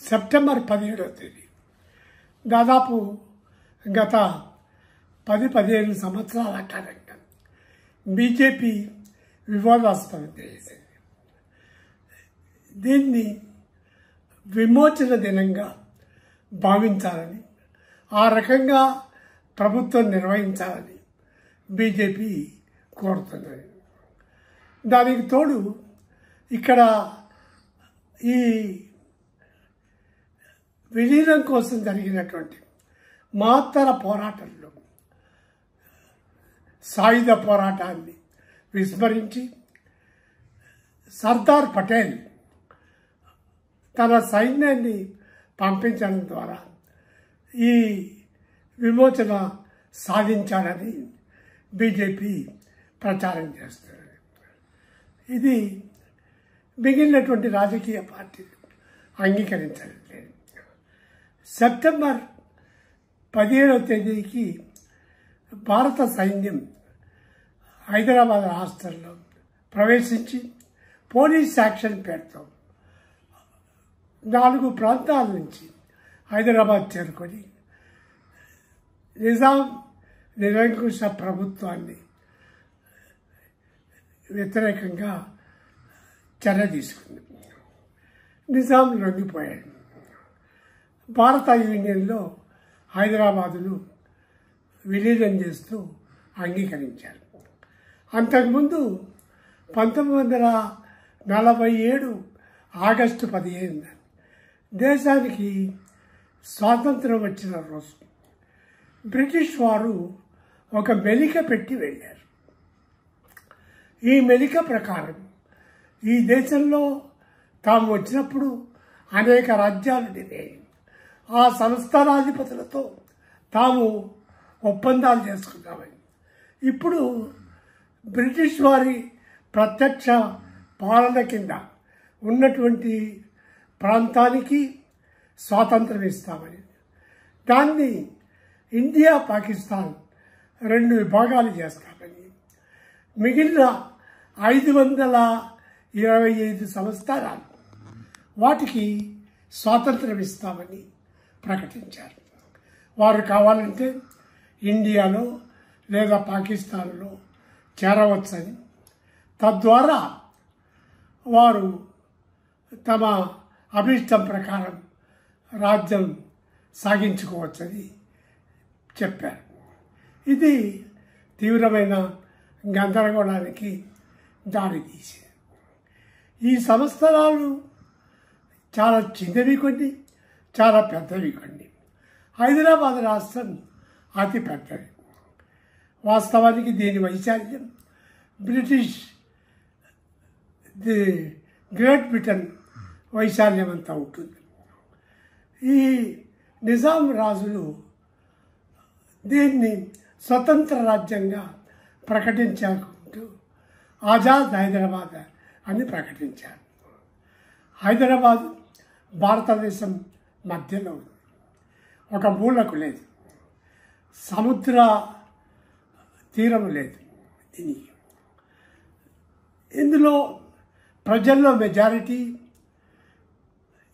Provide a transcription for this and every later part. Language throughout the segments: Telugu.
సెప్టెంబర్ 17వ తేదీ దాదాపు గత 10-15 సంవత్సరాల కాలంగా బీజేపీ వివాదాస్పదం చేసింది. దీన్ని విమోచన దినంగా భావించాలని, ఆ రకంగా ప్రభుత్వం నిర్వహించాలని బీజేపీ కోరుతున్నది. దానికి తోడు ఇక్కడ ఈ విలీనం కోసం జరిగినటువంటి మహత్తర పోరాటంలో సాయుధ పోరాటాన్ని విస్మరించి సర్దార్ పటేల్ తన సైన్యాన్ని పంపించడం ద్వారా ఈ విమోచన సాధించాలని బీజేపీ ప్రచారం చేస్తుంది. ఇది మిగిలినటువంటి రాజకీయ పార్టీలు అంగీకరించలేదు. సెప్టెంబర్ 17వ తేదీకి భారత సైన్యం హైదరాబాద్ రాష్ట్రంలో ప్రవేశించి పోలీస్ యాక్షన్ పేరుతో 4 ప్రాంతాల నుంచి హైదరాబాద్ చేరుకొని నిజాం నిరంకుశ ప్రభుత్వాన్ని వ్యతిరేకంగా చర్య తీసుకుంది. నిజాం లొంగిపోయాడు. భారత యూనియన్లో హైదరాబాదును విలీనం చేస్తూ అంగీకరించారు. అంతకుముందు 1947 ఆగస్టు 15 దేశానికి స్వాతంత్రం వచ్చిన రోజు బ్రిటిష్ వారు ఒక మెలిక పెట్టి వెళ్ళారు. ఈ మెలిక ప్రకారం ఈ దేశంలో తాము వచ్చినప్పుడు అనేక రాజ్యాలు ఉండేవి. ఆ సంస్థానాధిపతులతో తాము ఒప్పందాలు చేసుకున్నామని. ఇప్పుడు బ్రిటిష్ వారి ప్రత్యక్ష పాలన కింద ఉన్నటువంటి ప్రాంతానికి స్వాతంత్రం ఇస్తామని, దాన్ని ఇండియా పాకిస్తాన్ 2 విభాగాలు చేస్తామని, మిగిలిన 525 సంవత్సరాలు వాటికి స్వాతంత్రం ఇస్తామని ప్రకటించారు. వారు కావాలంటే ఇండియాలో లేదా పాకిస్తాన్లో చేరవచ్చని, తద్వారా వారు తమ అభిష్టం ప్రకారం రాజ్యం సాగించుకోవచ్చని చెప్పారు. ఇది తీవ్రమైన గందరగోళానికి దారితీసింది. ఈ సంవత్సరాలు చాలా చిన్నవి కొన్ని, చాలా పెద్దవి కొన్ని. హైదరాబాద్ రాష్ట్రం అతి పెద్దది. వాస్తవానికి దీని వైశాల్యం బ్రిటిష్ గ్రేట్ బ్రిటన్ వైశాల్యం అంతా ఉంటుంది. ఈ నిజాం రాజులు దీన్ని స్వతంత్ర రాజ్యంగా ప్రకటించుకుంటూ ఆజాద్ హైదరాబాద్ అని ప్రకటించారు. హైదరాబాద్ భారతదేశం మధ్యలో ఉంది, ఒక మూలకు లేదు, సముద్ర తీరం లేదు. ఇందులో ప్రజల్లో మెజారిటీ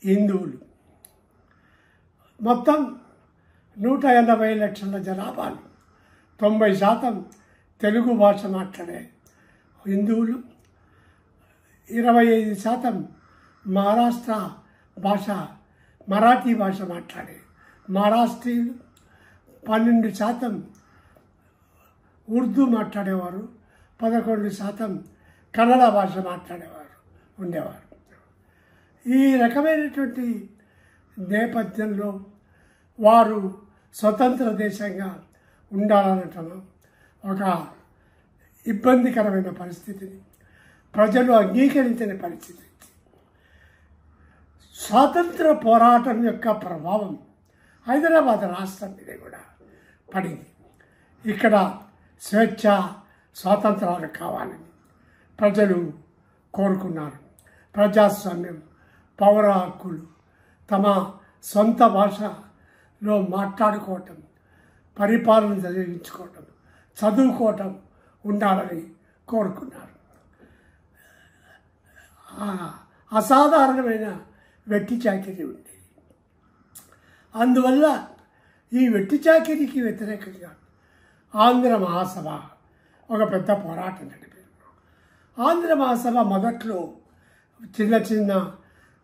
హిందువులు. మొత్తం 180 లక్షల జనాభాలు 90% తెలుగు భాష మాట్లాడే హిందువులు, 25% మహారాష్ట్ర భాష మరాఠీ భాష మాట్లాడే మహారాష్ట్రీయులు, 12% ఉర్దూ మాట్లాడేవారు, 11% కన్నడ భాష మాట్లాడేవారు ఉండేవారు. ఈ రకమైనటువంటి నేపథ్యంలో వారు స్వతంత్ర దేశంగా ఉండాలనటం ఒక ఇబ్బందికరమైన పరిస్థితిని ప్రజలు అంగీకరించని పరిస్థితి. స్వాతంత్ర పోరాటం యొక్క ప్రభావం హైదరాబాద్ రాష్ట్రం మీద కూడా పడింది. ఇక్కడ స్వేచ్ఛ స్వాతంత్రాలు కావాలని ప్రజలు కోరుకున్నారు. ప్రజాస్వామ్యం, పౌర హక్కులు, తమ సొంత భాషలో మాట్లాడుకోవటం, పరిపాలన జరిగించుకోవటం, చదువుకోవటం ఉండాలని కోరుకున్నారు. అసాధారణమైన వెట్టి చాకిరీ ఉండేది. అందువల్ల ఈ వెట్టి చాకిరీకి వ్యతిరేకంగా ఆంధ్ర మహాసభ ఒక పెద్ద పోరాటం నడిపారు. ఆంధ్ర మహాసభ మొదట్లో చిన్న చిన్న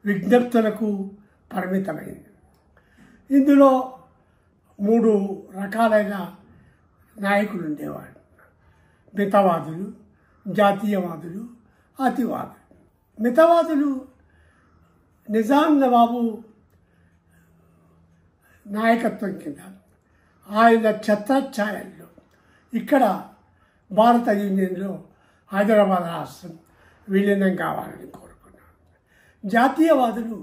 విజ్ఞప్తులకు పరిమితమైంది. ఇందులో 3 రకాలైన నాయకులు ఉండేవాడు: మితవాదులు, జాతీయవాదులు, అతివాదులు. మితవాదులు నిజాం నవాబు నాయకత్వం కింద ఆయన ఛత్రఛాయల్లో ఇక్కడ భారత యూనియన్లో హైదరాబాద్ రాష్ట్రం విలీనం కావాలని కోరుకున్నారు. జాతీయవాదులు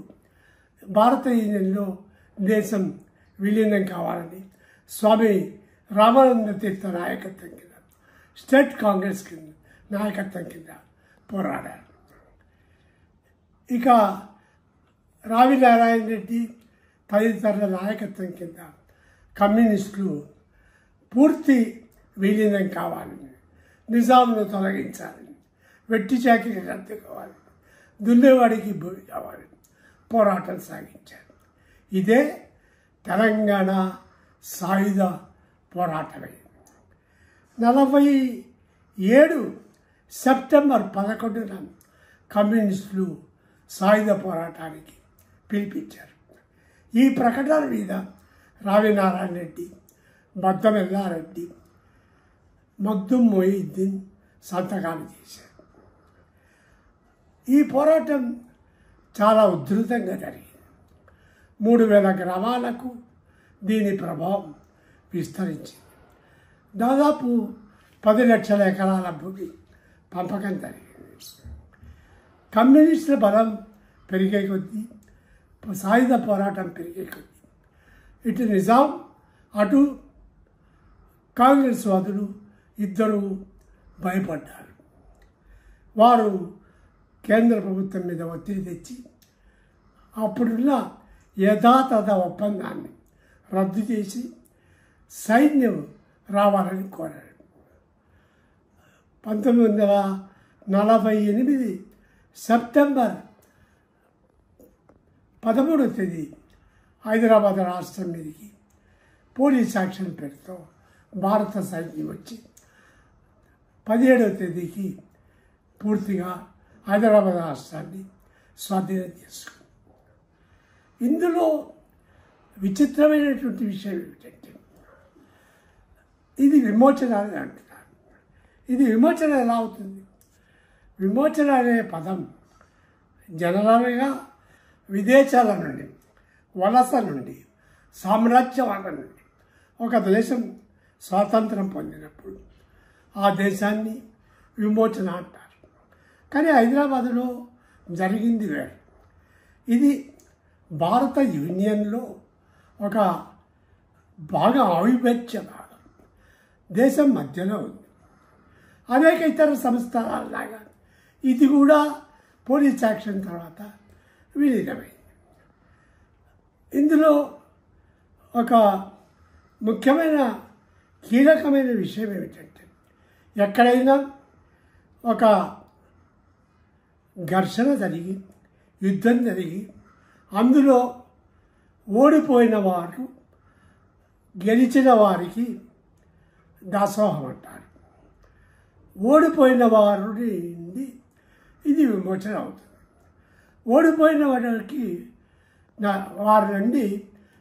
భారత యూనియన్లో దేశం విలీనం కావాలని స్వామి రామానంద తీర్థ నాయకత్వం కింద స్టేట్ కాంగ్రెస్ కింద నాయకత్వం కింద పోరాడారు. ఇక రావి నారాయణ రెడ్డి తదితరుల నాయకత్వం కింద కమ్యూనిస్టులు పూర్తి విలీనం కావాలని, నిజాంను తొలగించాలని, వెట్టి చాకిరీ రద్దు కావాలని, దున్నేవాడికి భూమి కావాలని పోరాటం సాగించారు. ఇదే తెలంగాణ సాయుధ పోరాటమైంది. 47 సెప్టెంబర్ 11న కమ్యూనిస్టులు సాయుధ పోరాటానికి పిలిపించారు. ఈ ప్రకటన మీద రావి నారాయణ రెడ్డి, బద్దం ఎల్లారెడ్డి, మగ్దుమ్ మొయిద్దీన్ సంతకాలు చేశారు. ఈ పోరాటం చాలా ఉధృతంగా జరిగింది. 3000 గ్రామాలకు దీని ప్రభావం విస్తరించింది. దాదాపు 10 లక్షల ఎకరాల భూమి పంపకం జరిగింది. కమ్యూనిస్టుల బలం పెరిగే కొద్దీ, సాయుధ పోరాటం పెరిగే కొద్దీ ఇటు నిజాం అటు కాంగ్రెస్ వాదులు ఇద్దరు భయపడ్డారు. వారు కేంద్ర ప్రభుత్వం మీద ఒత్తిడి తెచ్చి అప్పుడున్న యథాతథ ఒప్పందాన్ని రద్దు చేసి సైన్యం రావాలని కోరారు. 1948 సెప్టెంబర్ 13వ తేదీ హైదరాబాద్ రాష్ట్రం మీదకి పోలీస్ యాక్షన్ పేరుతో భారత సైన్యం వచ్చి 17వ తేదీకి పూర్తిగా హైదరాబాద్ రాష్ట్రాన్ని స్వాధీనం చేసుకుంది. ఇందులో విచిత్రమైనటువంటి విషయం ఏమిటంటే, ఇది విమోచన అని అంటున్నారు. ఇది విమోచన ఎలా అవుతుంది? విమోచన అనే పదం జనరల్గా విదేశాల నుండి, వలస నుండి, సామ్రాజ్యవాదం నుండి ఒక దేశం స్వాతంత్రం పొందినప్పుడు ఆ దేశాన్ని విమోచన అంటారు. కానీ హైదరాబాదులో జరిగింది వేరు. ఇది భారత యూనియన్లో ఒక బాగా అవిభజ్య భాగం. దేశం మధ్యలో ఉంది. అనేక ఇతర సంస్థలలాగా ఇది కూడా పోలీస్ యాక్షన్ తర్వాత విలీనమైంది. ఇందులో ఒక ముఖ్యమైన కీలకమైన విషయం ఏమిటంటే, ఎక్కడైనా ఒక ఘర్షణ జరిగి, యుద్ధం జరిగి అందులో ఓడిపోయిన వారు గెలిచిన వారికి దాసోహం అంటారు. ఓడిపోయిన వారి నుండి ఇది విమోచన అవుతుంది. ఓడిపోయిన వారికి వారి నుండి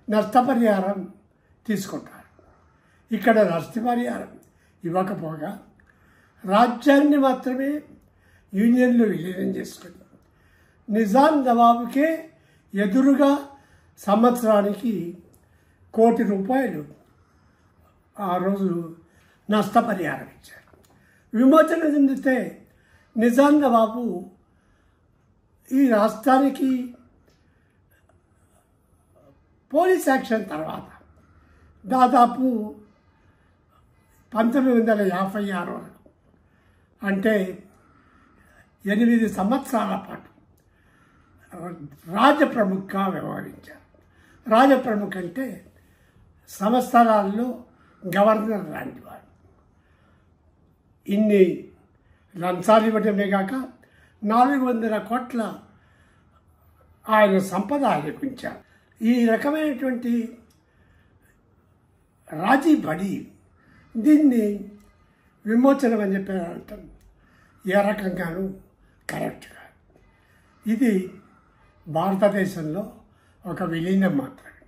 నష్టపరిహారం తీసుకుంటారు. ఇక్కడ నష్టపరిహారం ఇవ్వకపోగా రాజ్యాన్ని మాత్రమే యూనియన్లో విలీనం చేసుకుంది. నిజాం నవాబుకే ఎదురుగా సంవత్సరానికి ₹1 కోటి ఆ రోజు నష్టపరిహారం ఇచ్చారు. విమోచన చెందితే నిజాం నవాబు ఈ రాష్ట్రానికి పోలీస్ యాక్షన్ తర్వాత దాదాపు 1956 వరకు, అంటే 8 సంవత్సరాల పాటు రాజప్రముఖగా వ్యవహరించారు. రాజప్రముఖ అంటే సంవత్సరాల్లో గవర్నర్ లాంటి వారు. ఇన్ని లంచాలు ఇవ్వడమే కాక 400 కోట్ల ఆయన సంపద ఆయనకుంచారు. ఈ రకమైనటువంటి రాజీ పడి దీన్ని విమోచనం అని చెప్పి అంటాం. ఏ రకంగానూ కరెక్ట్గా ఇది భారతదేశంలో ఒక విలీనం మాత్రమే.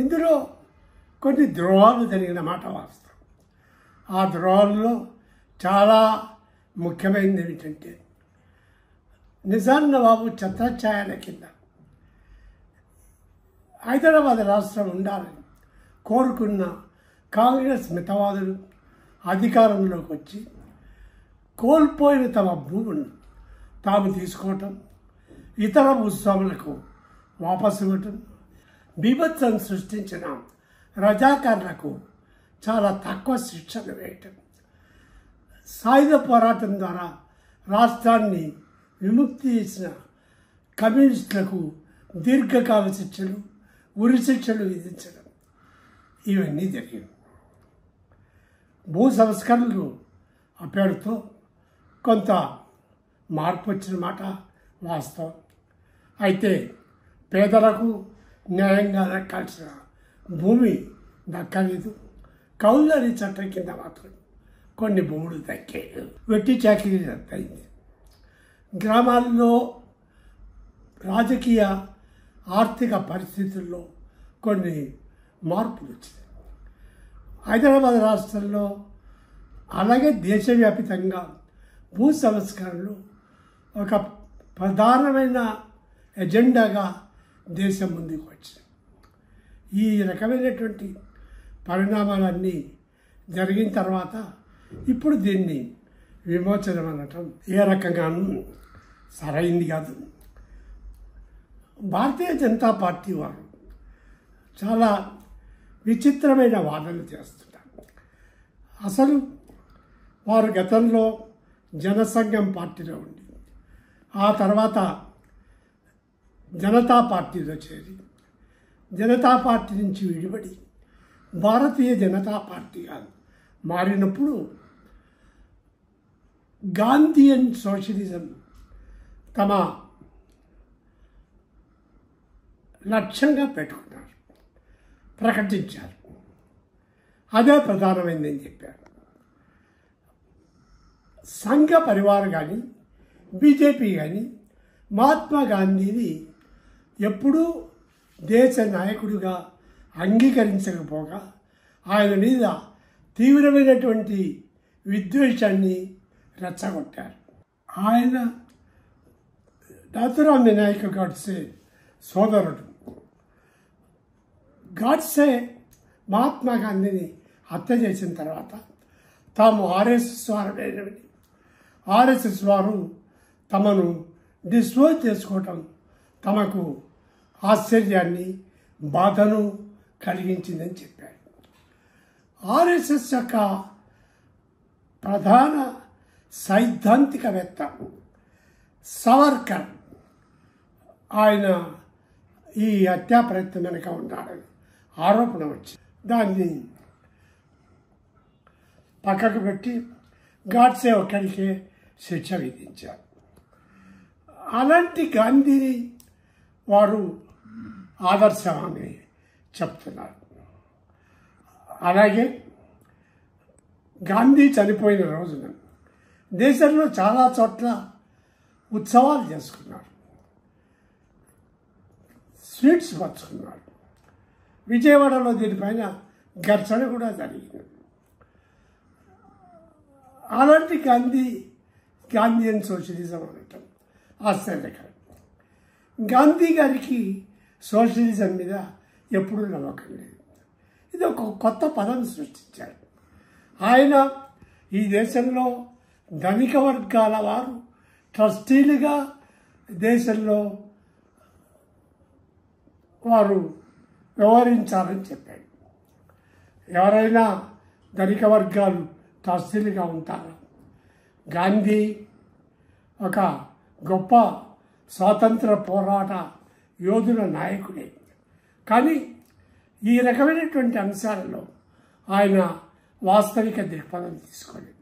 ఇందులో కొన్ని ద్రోహాలు జరిగిన మాట వాస్తవం. ఆ ద్రోహాల్లో చాలా ముఖ్యమైనది ఏమిటంటే నిజాం నవాబు ఛత్రఛాయల కింద హైదరాబాద్ రాష్ట్రం ఉండాలని కోరుకున్న కాంగ్రెస్ మితవాదులు అధికారంలోకి వచ్చి కోల్పోయిన తమ భూములను తాము తీసుకోవటం, ఇతర భూస్వాములకు వాపసు ఇవ్వటం, బీభత్సం సృష్టించిన రజాకారులకు చాలా తక్కువ శిక్షలు వేయటం, సాయుధ పోరాటం ద్వారా రాష్ట్రాన్ని విముక్తి చేసిన కమ్యూనిస్టులకు దీర్ఘకాల శిక్షలు, ఉరి శిక్షలు విధించడం ఇవన్నీ జరిగాయి. భూ సంస్కరణలు ఆ పేరుతో కొంత మార్పు వచ్చిన మాట వాస్తవం. అయితే పేదలకు న్యాయంగా దక్కాల్సిన భూమి దక్కలేదు. కౌలరీ చట్టం కింద మాత్రం కొన్ని భూములు దక్కాయి. వెట్టి చాకిరీ రద్దయింది. గ్రామాల్లో రాజకీయ ఆర్థిక పరిస్థితుల్లో కొన్ని మార్పులు వచ్చినాయి. హైదరాబాద్ రాష్ట్రంలో అలాగే దేశవ్యాప్తంగా భూ సంస్కరణలు ఒక ప్రధానమైన ఎజెండాగా దేశం ముందుకు వచ్చింది. ఈ రకమైనటువంటి పరిణామాలన్నీ జరిగిన తర్వాత ఇప్పుడు దీన్ని విమోచనం అనటం ఏ రకంగానూ సరైంది కాదు. భారతీయ జనతా పార్టీ వారు చాలా విచిత్రమైన వాదనలు చేస్తున్నారు. అసలు వారు గతంలో జనసంఘం పార్టీలో ఉండి ఆ తర్వాత జనతా పార్టీలో చేరి జనతా పార్టీ నుంచి విడిపడి భారతీయ జనతా పార్టీగా మారినప్పుడు గాంధీయన్ సోషలిజం తమ లక్ష్యంగా పెట్టుకున్నారు, ప్రకటించారు. అదే ప్రధానమైందని చెప్పారు. సంఘ పరివార్ కానీ బీజేపీ కానీ మహాత్మా గాంధీని ఎప్పుడూ దేశ నాయకుడిగా అంగీకరించకపోగా ఆయన మీద తీవ్రమైనటువంటి విద్వేషాన్ని రెచ్చగొట్టారు. ఆయన నాథురామ్ వినాయక్ గాడ్సే సోదరుడు. గాడ్సే మహాత్మా గాంధీని హత్య చేసిన తర్వాత తాము ఆర్ఎస్ఎస్ వారు ఆర్ఎస్ఎస్ వారు తమను డిస్పోజ్ చేసుకోవటం తమకు ఆశ్చర్యాన్ని బాధను కలిగించిందని చెప్పారు. ఆర్ఎస్ఎస్ యొక్క ప్రధాన సైద్ధాంతికవేత్త సావర్కర్ ఆయన ఈ హత్యా ప్రయత్నం వెనుక ఉన్నాడని ఆరోపణ వచ్చి దాన్ని పక్కకు పెట్టి గాడ్సే ఒక్కడికే శిక్ష విధించారు. అలాంటి గాంధీని వారు ఆదర్శమని చెప్తున్నారు. అలాగే గాంధీ చనిపోయిన రోజున దేశంలో చాలా చోట్ల ఉత్సవాలు చేసుకున్నారు, స్వీట్స్ పంచుకున్నారు. విజయవాడలో దీనిపైన ఘర్షణ కూడా జరిగింది. అలాంటి గాంధీయన్ సోషలిజం అనటం ఆశ్చర్యకరం. గాంధీ గారికి సోషలిజం మీద ఎప్పుడూ నమ్మకం లేదు. ఇది ఒక కొత్త పదం సృష్టించారు. ఆయన ఈ దేశంలో ధనిక వర్గాల వారు ట్రస్టీలుగా దేశంలో వారు వ్యవహరించాలని చెప్పాడు. ఎవరైనా ధనిక వర్గాలు ట్రస్టీలుగా ఉంటారు. గాంధీ ఒక గొప్ప స్వాతంత్ర పోరాట యోధుల నాయకుడే. కానీ ఈ రకమైనటువంటి అంశాలలో ఆయన వాస్తవిక దృక్పథం తీసుకోలేదు.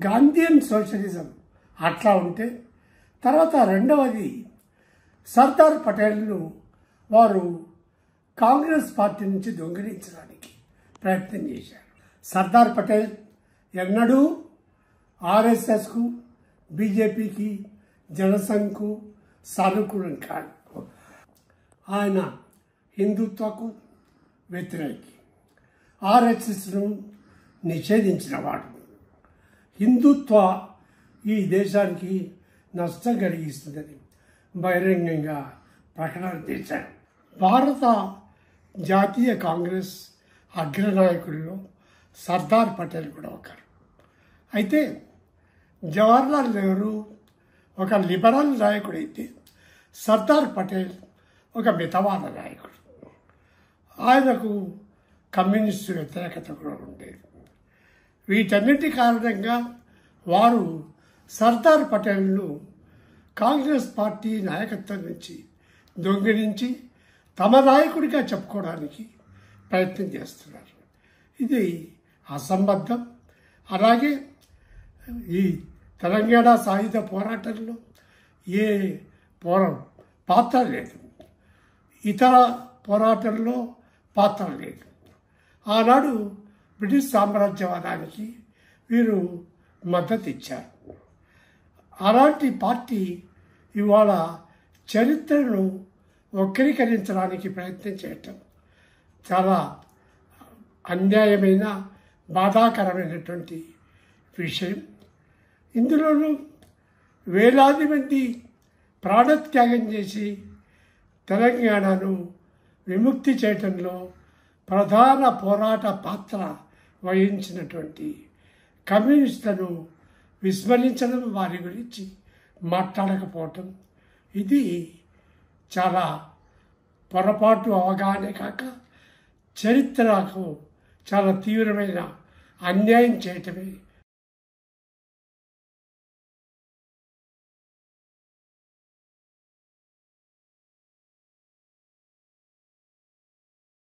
గాంధీయన్ సోషలిజం అట్లా ఉంటే తర్వాత రెండవది సర్దార్ పటేల్ను వారు కాంగ్రెస్ పార్టీ నుంచి దొంగిలించడానికి ప్రయత్నం చేశారు. సర్దార్ పటేల్ ఎన్నడూ ఆర్ఎస్ఎస్కు, బీజేపీకి, జనసంఘ్కు సానుకూలం కాదు. ఆయన హిందుత్వకు వ్యతిరేకి, ఆర్ఎస్ఎస్ను నిషేధించినవాడు. హిందుత్వ ఈ దేశానికి నష్టం కలిగిస్తుందని బహిరంగంగా ప్రకటన చేశారు. భారత జాతీయ కాంగ్రెస్ అగ్రనాయకుల్లో సర్దార్ పటేల్ కూడా ఒకరు. అయితే జవహర్లాల్ నెహ్రూ ఒక లిబరల్ నాయకుడైతే సర్దార్ పటేల్ ఒక మితవాద నాయకుడు. ఆయనకు కమ్యూనిస్టు వ్యతిరేకత కూడా ఉండేది. వీటన్నిటి కారణంగా వారు సర్దార్ పటేల్ను కాంగ్రెస్ పార్టీ నాయకత్వం నుంచి దొంగిలించి తమ నాయకుడిగా చెప్పుకోవడానికి ప్రయత్నం చేస్తున్నారు. ఇది అసంబద్ధం. అలాగే ఈ తెలంగాణ సాయుధ పోరాటంలో ఏ పాత్ర లేదు, ఇతర పోరాటంలో పాత్ర లేదు. ఆనాడు బ్రిటిష్ సామ్రాజ్యవాదానికి వీరు మద్దతు ఇచ్చారు. అలాంటి పార్టీ ఇవాళ చరిత్రను వక్రీకరించడానికి ప్రయత్నం చేయటం చాలా అన్యాయమైన, బాధాకరమైనటువంటి విషయం. ఇందులోనూ వేలాది మంది ప్రాణత్యాగం చేసి తెలంగాణను విముక్తి చేయటంలో ప్రధాన పోరాట పాత్ర వహించినటువంటి కమ్యూనిస్టులను విస్మరించడం, వారి గురించి మాట్లాడకపోవటం, ఇది చాలా పొరపాటు అవగాహనే కాక చరిత్రకు చాలా తీవ్రమైన అన్యాయం చేయటమే